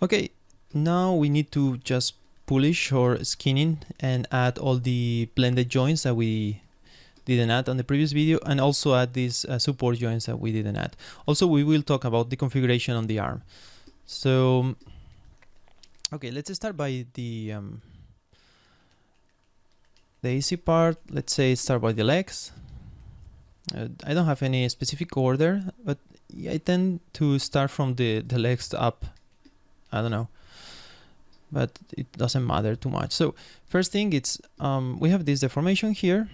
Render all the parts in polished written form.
Okay, now we need to just polish or skinning and add all the blended joints that we didn't add on the previous video, and also add these support joints that we didn't add. Also, we will talk about the configuration on the arm. So, okay, let's start by the easy part. Let's say start by the legs. I don't have any specific order, but I tend to start from the legs up. I don't know, but it doesn't matter too much. So first thing, it's we have this deformation here,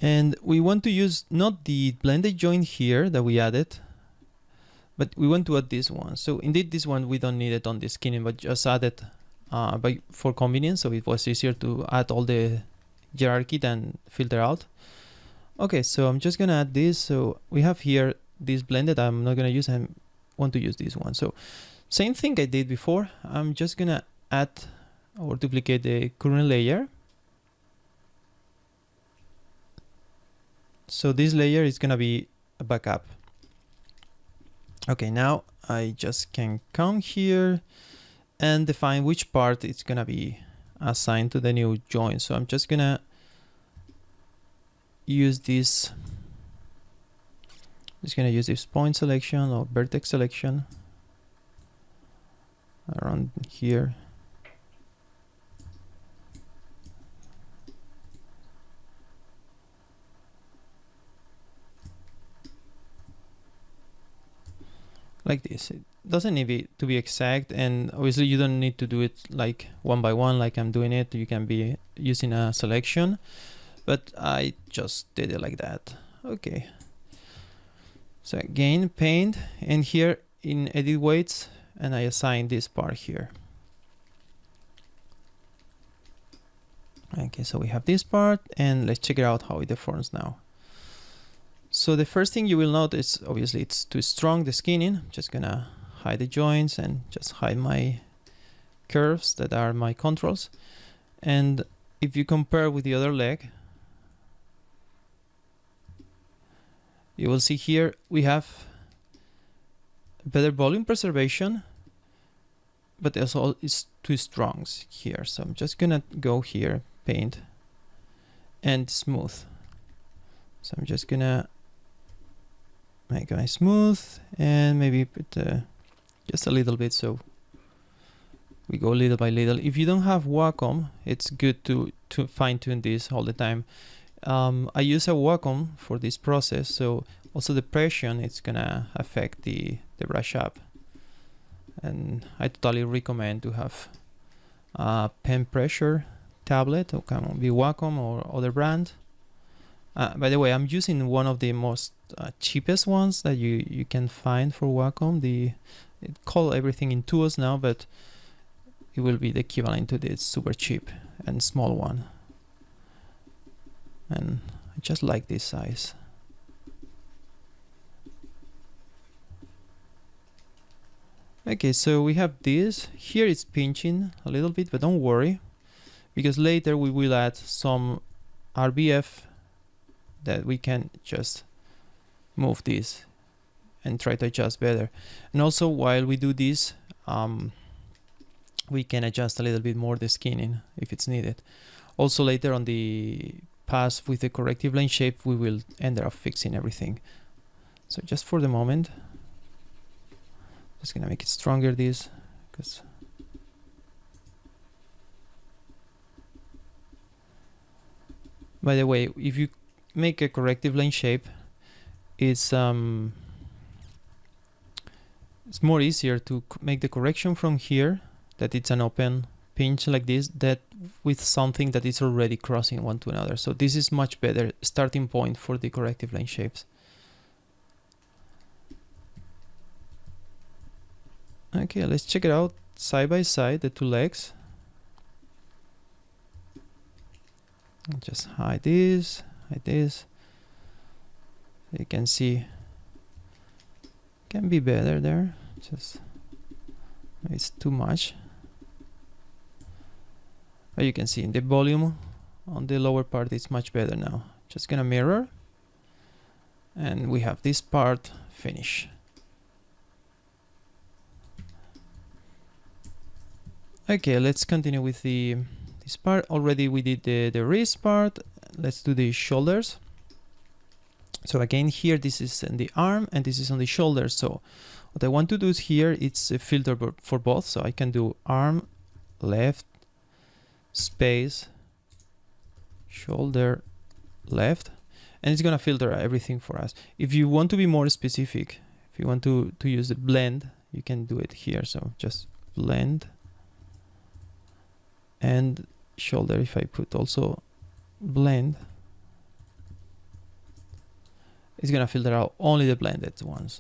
and we want to use not the blended joint here that we added, but we want to add this one. So indeed, this one we don't need it on the skinning, but just add it for convenience. So it was easier to add all the hierarchy than filter out. Okay, so I'm just gonna add this. So we have here this blended. I'm not gonna use. I want to use this one. So same thing I did before. I'm just gonna add or duplicate the current layer. So this layer is gonna be a backup. Okay, now I just can come here and define which part it's gonna be assigned to the new joint. So I'm just gonna use this. Just gonna use this point selection or vertex selection around here. Like this. It doesn't need it to be exact, and obviously you don't need to do it like one by one like I'm doing it. You can be using a selection, but I just did it like that. Okay. So again, paint, and here in edit weights, and I assign this part here. Okay, so we have this part, and let's check it out how it deforms now. So the first thing you will notice, obviously it's too strong, the skinning. I'm just gonna hide the joints and just hide my curves that are my controls. And if you compare with the other leg, you will see here we have better volume preservation, but also it's too strong here. So I'm just gonna go here, paint, and smooth. So I'm just gonna make it smooth and maybe put just a little bit, so we go little by little. If you don't have Wacom, it's good to fine-tune this all the time. I use a Wacom for this process, so also the pressure it's gonna affect the brush up, and I totally recommend to have a pen pressure tablet, or can be Wacom or other brand. By the way, I'm using one of the most cheapest ones that you can find for Wacom. It call everything in tools now, but it will be the equivalent to this super cheap and small one. And I just like this size. Okay, so we have this. Here it's pinching a little bit, but don't worry, because later we will add some RBF that we can just move this and try to adjust better. And also while we do this, we can adjust a little bit more the skinning if it's needed. Also later on the pass with the corrective lane shape, we will end up fixing everything. So just for the moment, just gonna make it stronger this, because by the way, if you make a corrective lane shape, it's more easier to make the correction from here, that it's an open pinch like this, that with something that is already crossing one to another. So this is much better starting point for the corrective lane shapes. Okay, let's check it out side by side, the two legs. Just hide this, hide this. You can see can be better there, just it's too much. But you can see in the volume on the lower part it's much better now. Just gonna mirror, and we have this part finished. Okay, let's continue with this part. Already we did the wrist part. Let's do the shoulders. So again, here this is on the arm and this is on the shoulder. So what I want to do here, it's a filter for both. So I can do arm, left, space, shoulder, left, and it's gonna filter everything for us. If you want to be more specific, if you want to use the blend, you can do it here. So just blend and shoulder. If I put also blend, it's gonna filter out only the blended ones.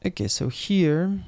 Okay, so here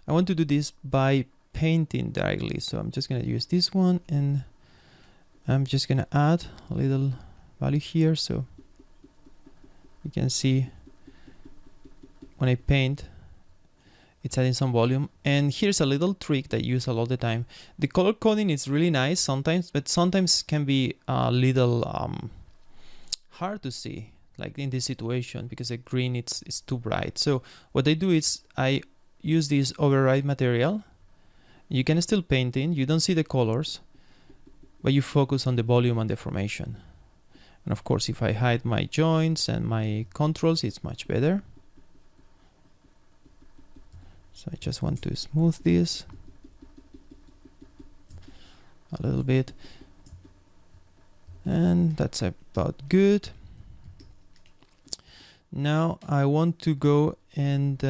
I want to do this by painting directly. So I'm just gonna use this one and I'm just gonna add a little value here. So you can see when I paint, it's adding some volume. And here's a little trick that I use a lot of the time. The color coding is really nice sometimes, but sometimes can be a little hard to see, like in this situation, because the green it's too bright. So what I do is I use this override material. You can still paint in, you don't see the colors, but you focus on the volume and deformation. And of course, if I hide my joints and my controls, it's much better. So I just want to smooth this a little bit. And that's about good. Now I want to go and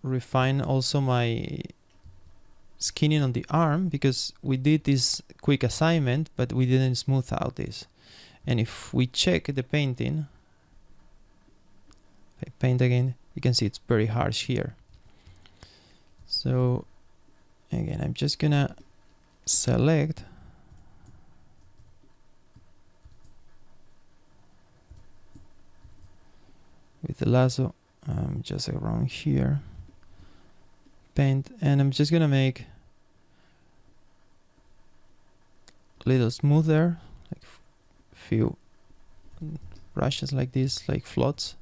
refine also my skinning on the arm, because we did this quick assignment, but we didn't smooth out this. And if we check the painting, if I paint again, you can see it's very harsh here. So again, I'm just gonna select with the lasso, just around here, paint, and I'm just gonna make a little smoother, like few brushes like this, like floats.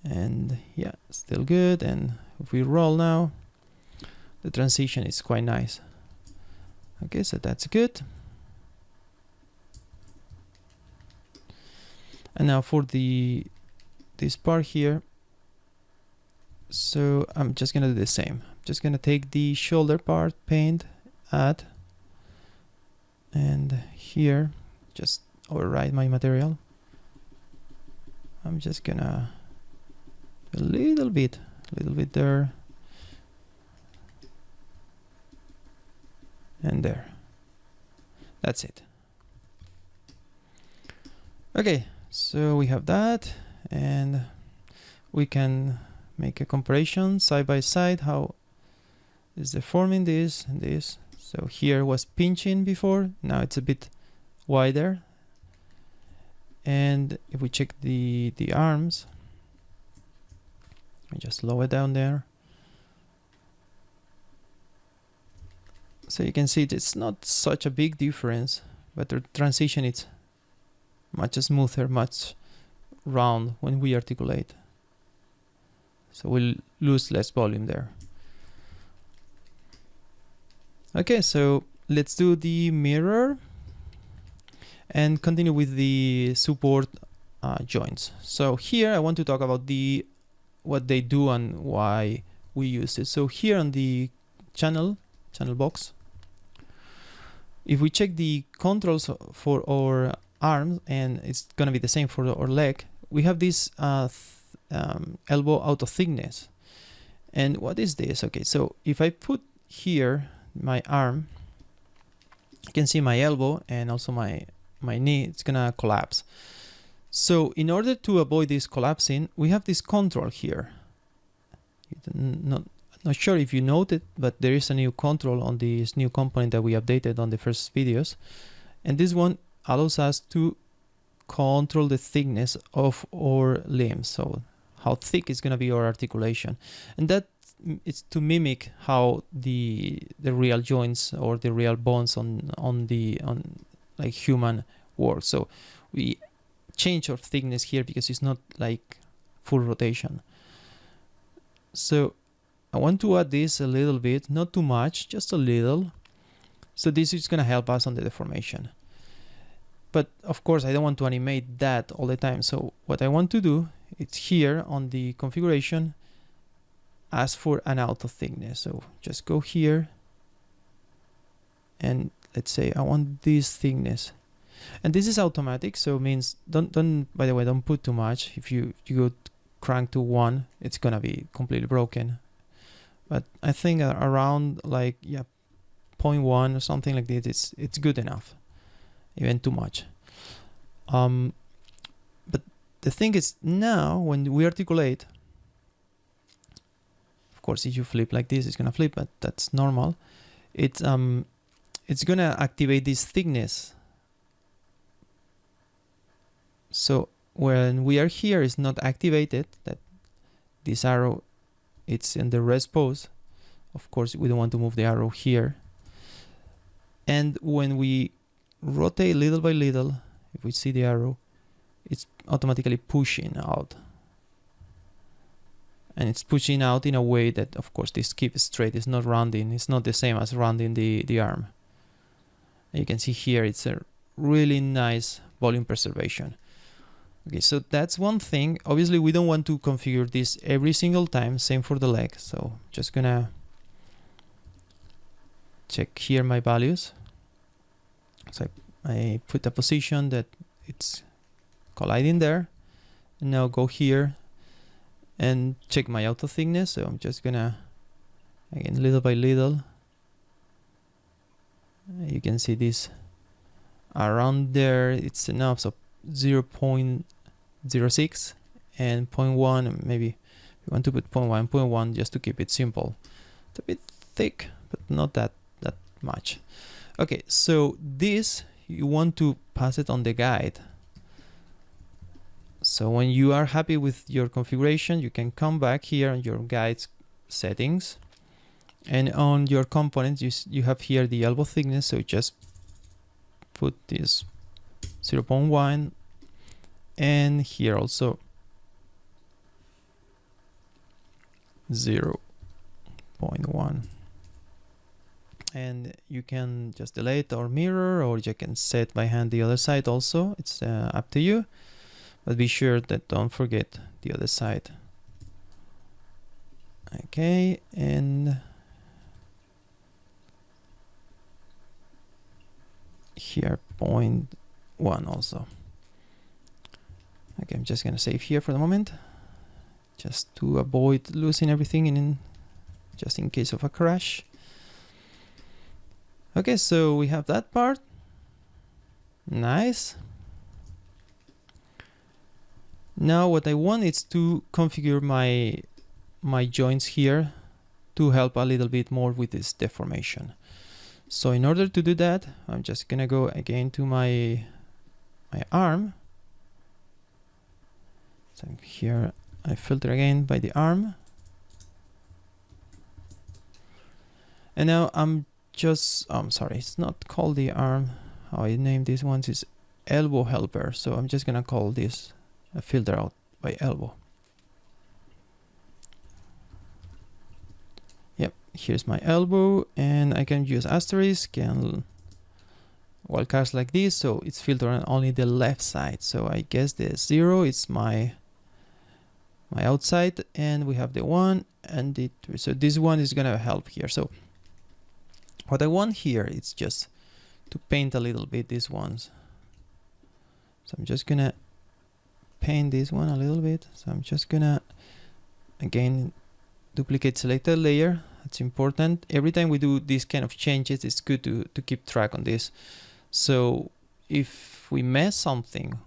And yeah, still good. And if we roll now, the transition is quite nice. Okay, so that's good. And now for this part here, so I'm just gonna do the same. I'm just gonna take the shoulder part, paint, add, and here just override my material. I'm just gonna a little bit there and there. That's it. Okay, so we have that, and we can make a comparison side by side. How is deforming this and this? So here was pinching before, now it's a bit wider. And if we check the arms, I just lower it down there. So you can see it's not such a big difference, but the transition is much smoother, much round when we articulate. So we'll lose less volume there. Okay, so let's do the mirror and continue with the support joints. So here I want to talk about what they do and why we use it. So here on the channel box, if we check the controls for our arm, and it's gonna be the same for our leg, we have this elbow auto thickness. And what is this? Okay, so if I put here my arm, you can see my elbow and also my knee, it's gonna collapse. So in order to avoid this collapsing, we have this control here. Not sure if you noted, but there is a new control on this new component that we updated on the first videos. And this one allows us to control the thickness of our limbs. So how thick is going to be our articulation. And that is to mimic how the real joints or the real bones on like human work. So we change our thickness here because it's not like full rotation. So I want to add this a little bit, not too much, just a little. So this is going to help us on the deformation. But of course, I don't want to animate that all the time. So what I want to do is here on the configuration, ask for an auto thickness. So just go here and let's say I want this thickness. And this is automatic, so it means don't by the way, don't put too much. If you go crank to 1, it's gonna be completely broken. But I think around like 0.1 or something like this, it's good enough. Even too much. But the thing is, now when we articulate, of course, if you flip like this, it's gonna flip, but that's normal. It's gonna activate this thickness. So when we are here, it's not activated. That this arrow, it's in the rest pose. Of course, we don't want to move the arrow here. And when we rotate little by little, if we see the arrow, it's automatically pushing out. And it's pushing out in a way that, of course, this keeps straight. It's not rounding. It's not the same as rounding the arm. And you can see here, it's a really nice volume preservation. Okay, so that's one thing. Obviously, we don't want to configure this every single time. Same for the leg. So just gonna check here my values. So I put a position that it's colliding there. And now go here and check my auto thickness. So I'm just gonna, again, little by little. You can see this around there. It's enough. So 0.06 and 0.1. Maybe we want to put 0.1 just to keep it simple. It's a bit thick, but not that much. Okay, so this you want to pass it on the guide. So when you are happy with your configuration, you can come back here on your guides settings, and on your components you have here the elbow thickness. So just put this 0.1, and here also 0.1. And you can just delete or mirror, or you can set by hand the other side also. It's up to you, but be sure that don't forget the other side. Okay, and here 0.1 also. Okay, I'm just gonna save here for the moment, just to avoid losing everything just in case of a crash. Okay, so we have that part. Nice. Now what I want is to configure my joints here to help a little bit more with this deformation. So in order to do that, I'm just gonna go again to my arm. So here I filter again by the arm. And now I'm sorry, it's not called the arm. How I name these ones is elbow helper. So I'm just gonna call this a filter out by elbow. Yep, here's my elbow, and I can use asterisk and wildcards like this. So it's filtering only the left side. So I guess the 0 is my outside, and we have the 1 and the 2. So this one is gonna help here. So what I want here is just to paint a little bit these ones. So I'm just gonna paint this one a little bit. So I'm just gonna again duplicate selected layer. That's important. Every time we do these kind of changes, it's good to keep track on this. So if we mess something,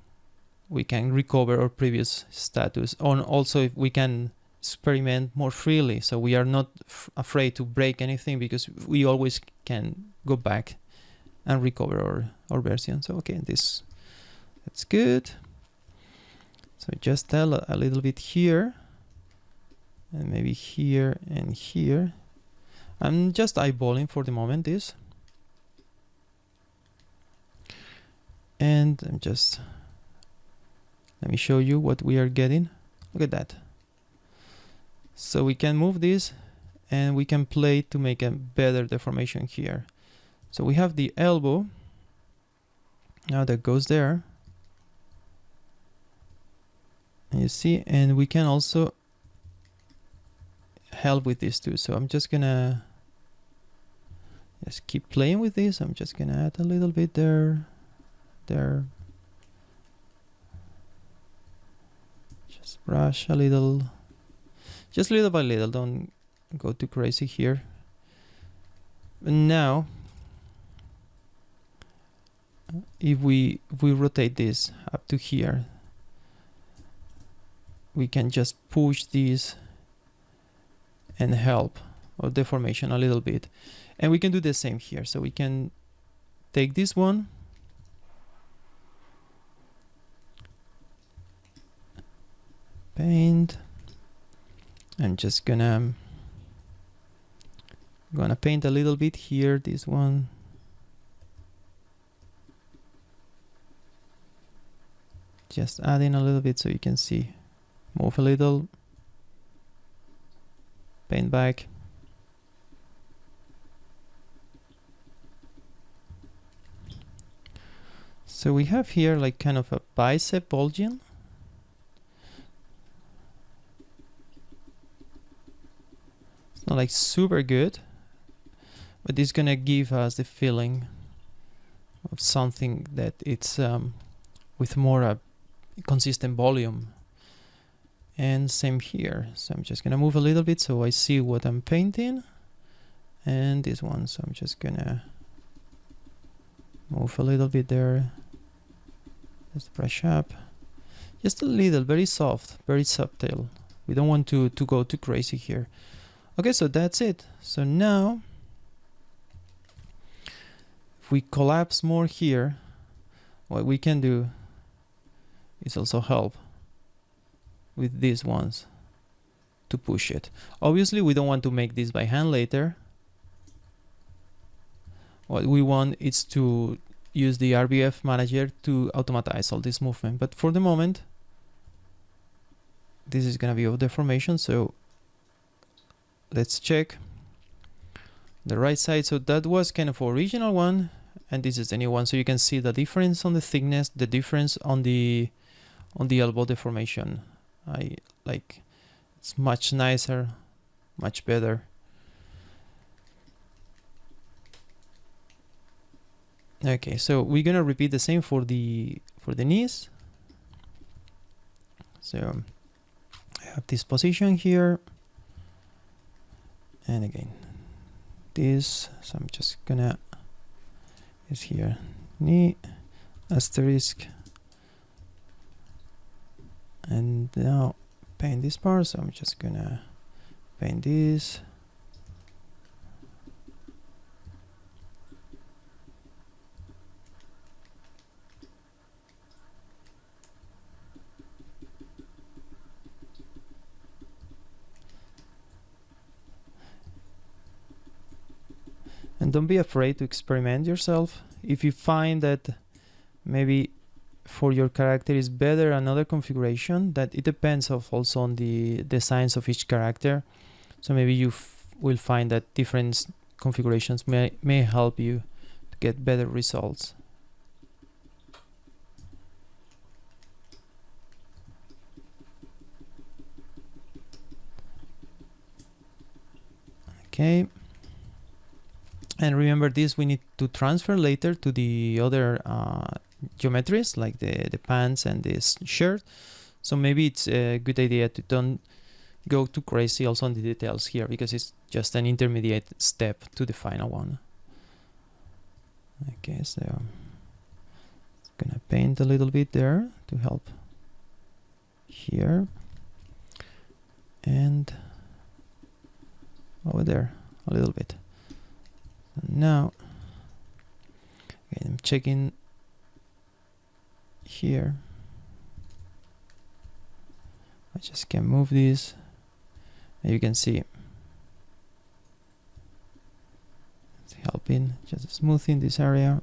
we can recover our previous status. And also if we can experiment more freely, so we are not afraid to break anything, because we always can go back and recover our version. So okay, that's good. So just tell a little bit here, and maybe here and here. I'm just eyeballing for the moment this, and let me show you what we are getting. Look at that. So we can move this and we can play to make a better deformation here. So we have the elbow. Now that goes there. And you see, and we can also help with this too. So I'm just gonna just keep playing with this. I'm just gonna add a little bit there. Just brush a little. Just little by little, don't go too crazy here. And now, if we rotate this up to here, we can just push this and help our deformation a little bit. And we can do the same here. So we can take this one, paint. I'm just gonna paint a little bit here, this one. Just add in a little bit so you can see. Move a little. Paint back. So we have here like kind of a bicep bulging. Not like super good, but it's gonna give us the feeling of something that it's with more consistent volume. And same here. So I'm just gonna move a little bit so I see what I'm painting. And this one, so I'm just gonna move a little bit there. Just brush up. Just a little, very soft, very subtle. We don't want to go too crazy here. Okay, so that's it. So now, if we collapse more here, what we can do is also help with these ones to push it. Obviously, we don't want to make this by hand later. What we want is to use the RBF manager to automatize all this movement. But for the moment, this is gonna be of deformation, so let's check the right side. So that was kind of original one, and this is the new one. So you can see the difference on the thickness, the difference on the elbow deformation. I like it's much nicer, much better. Okay, so we're gonna repeat the same for the knees. So I have this position here. And again, this, so I'm just gonna is here, knee, asterisk, and now paint this part. So I'm just gonna paint this. And don't be afraid to experiment yourself. If you find that maybe for your character is better another configuration, that it depends also on the designs of each character. So maybe you will find that different configurations may help you to get better results. Okay. And remember this, we need to transfer later to the other geometries, like the pants and this shirt. So maybe it's a good idea to don't go too crazy also on the details here, because it's just an intermediate step to the final one. Okay, so I'm gonna paint a little bit there to help here. And over there a little bit. Now, okay, I'm checking here. I just can move this, and you can see it's helping, just smoothing this area.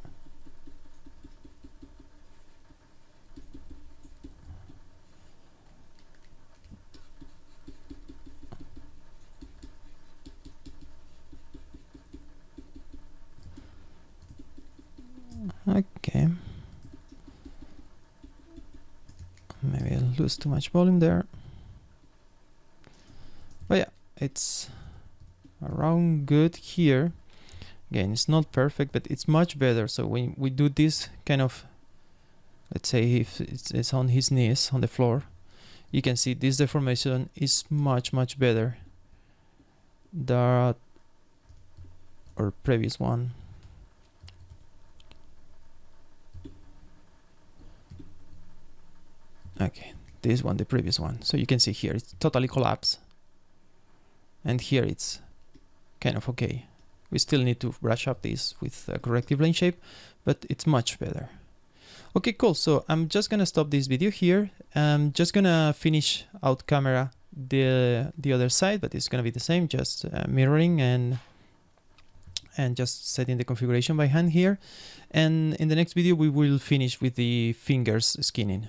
Okay. Maybe I'll lose too much volume there. But yeah, it's around good here. Again, it's not perfect, but it's much better. So when we do this kind of, let's say if it's on his knees on the floor, you can see this deformation is much better than our previous one. Okay, this one, the previous one. So you can see here it's totally collapsed, and here it's kind of okay. We still need to brush up this with a corrective plane shape, but it's much better. Okay, cool. So I'm just gonna stop this video here. I'm just gonna finish out camera the other side, but it's gonna be the same, just mirroring and just setting the configuration by hand here. And in the next video we will finish with the fingers skinning.